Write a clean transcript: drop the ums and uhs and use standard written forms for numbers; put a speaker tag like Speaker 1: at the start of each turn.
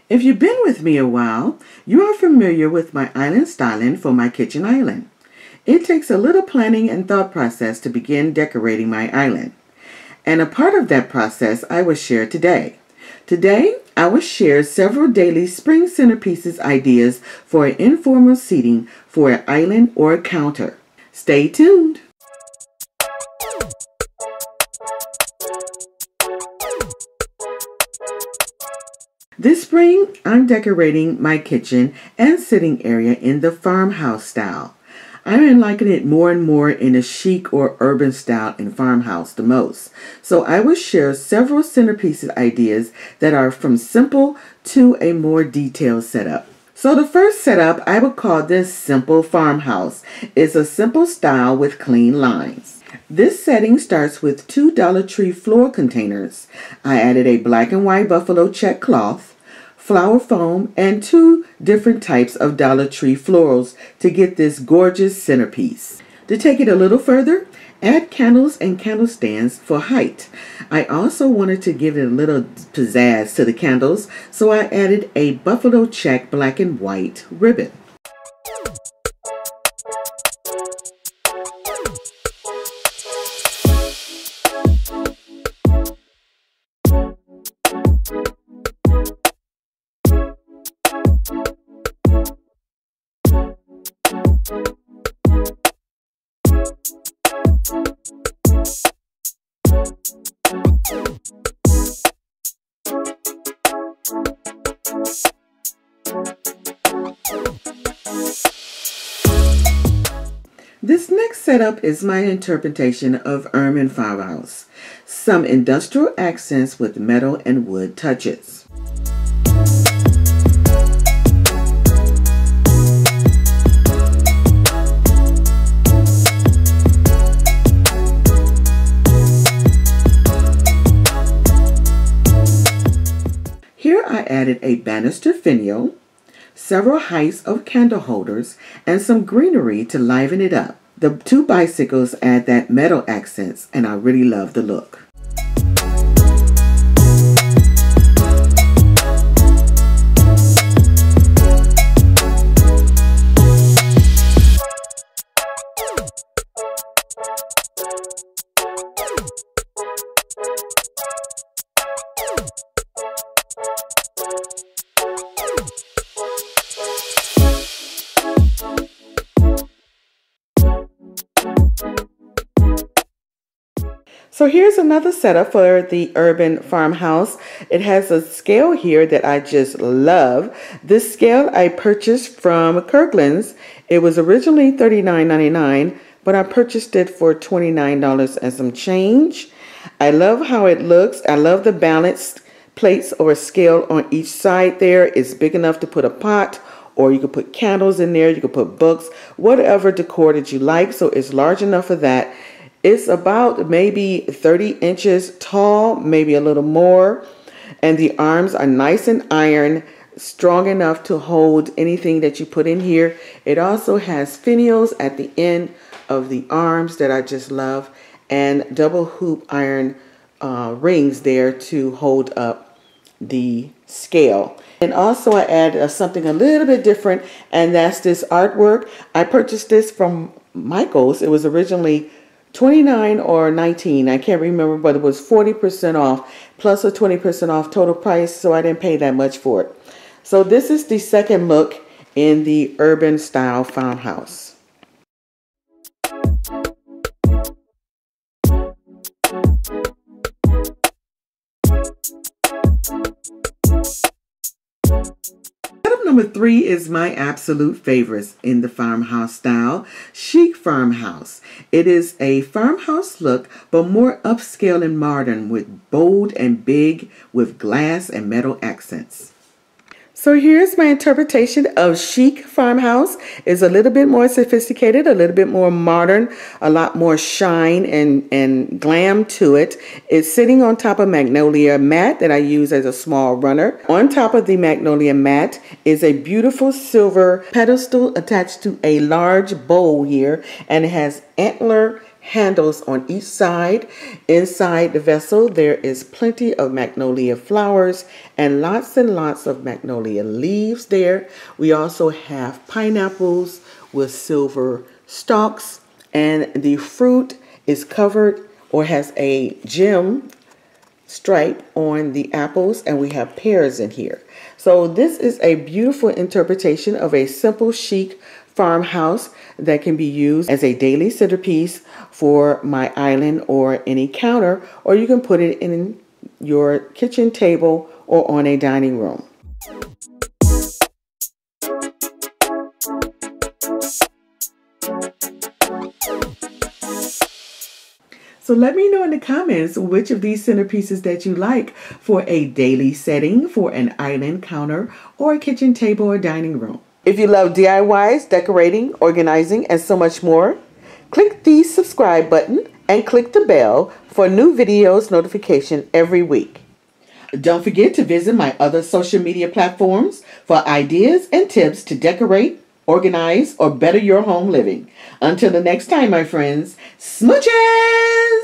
Speaker 1: If you've been with me a while, you are familiar with my island styling for my kitchen island. It takes a little planning and thought process to begin decorating my island. And a part of that process I will share today. Today, I will share several daily spring centerpieces ideas for an informal seating for an island or a counter. Stay tuned. This spring, I'm decorating my kitchen and sitting area in the farmhouse style. I'm liking it more and more in a chic or urban style in farmhouse the most. So I will share several centerpieces ideas that are from simple to a more detailed setup. So the first setup, I would call this simple farmhouse. It's a simple style with clean lines. This setting starts with 2 Dollar Tree floor containers. I added a black and white buffalo check cloth, flower foam, and 2 different types of Dollar Tree florals to get this gorgeous centerpiece. To take it a little further, add candles and candle stands for height. I also wanted to give it a little pizzazz to the candles, so I added a buffalo check black and white ribbon. This next setup is my interpretation of Spring Farmhouse. Some industrial accents with metal and wood touches. Here I added a banister finial, several heights of candle holders, and some greenery to liven it up. The 2 bicycles add that metal accents, and I really love the look. So here's another setup for the urban farmhouse. It has a scale here that I just love. This scale I purchased from Kirkland's. It was originally $39.99, but I purchased it for $29 and some change. I love how it looks. I love the balanced plates or a scale on each side there. It's big enough to put a pot, or you could put candles in there. You could put books, whatever decor that you like. So it's large enough for that. It's about maybe 30 inches tall, maybe a little more. And the arms are nice and iron, strong enough to hold anything that you put in here. It also has finials at the end of the arms that I just love, and double hoop iron rings there to hold up the scale. And also I add something a little bit different, and that's this artwork. I purchased this from Michael's. It was originally $29 or $19, I can't remember, but it was 40% off plus a 20% off total price, so I didn't pay that much for it. So this is the second look in the urban style farmhouse. Setup number 3 is my absolute favorite in the farmhouse style, Chic Farmhouse. It is a farmhouse look, but more upscale and modern, with bold and big with glass and metal accents. So here's my interpretation of Chic Farmhouse. It's a little bit more sophisticated, a little bit more modern, a lot more shine and glam to it. It's sitting on top of magnolia mat that I use as a small runner. On top of the magnolia mat is a beautiful silver pedestal attached to a large bowl here, and it has antler handles on each side. Inside the vessel, there is plenty of magnolia flowers and lots of magnolia leaves there. We also have pineapples with silver stalks, and the fruit is covered or has a gem stripe on the apples, and we have pears in here. So this is a beautiful interpretation of a simple chic farmhouse that can be used as a daily centerpiece for my island or any counter, or you can put it in your kitchen table or on a dining room. So let me know in the comments which of these centerpieces that you like for a daily setting, for an island counter, or a kitchen table or dining room. If you love DIYs, decorating, organizing, and so much more, click the subscribe button and click the bell for new videos notification every week. Don't forget to visit my other social media platforms for ideas and tips to decorate, organize, or better your home living. Until the next time, my friends, smooches!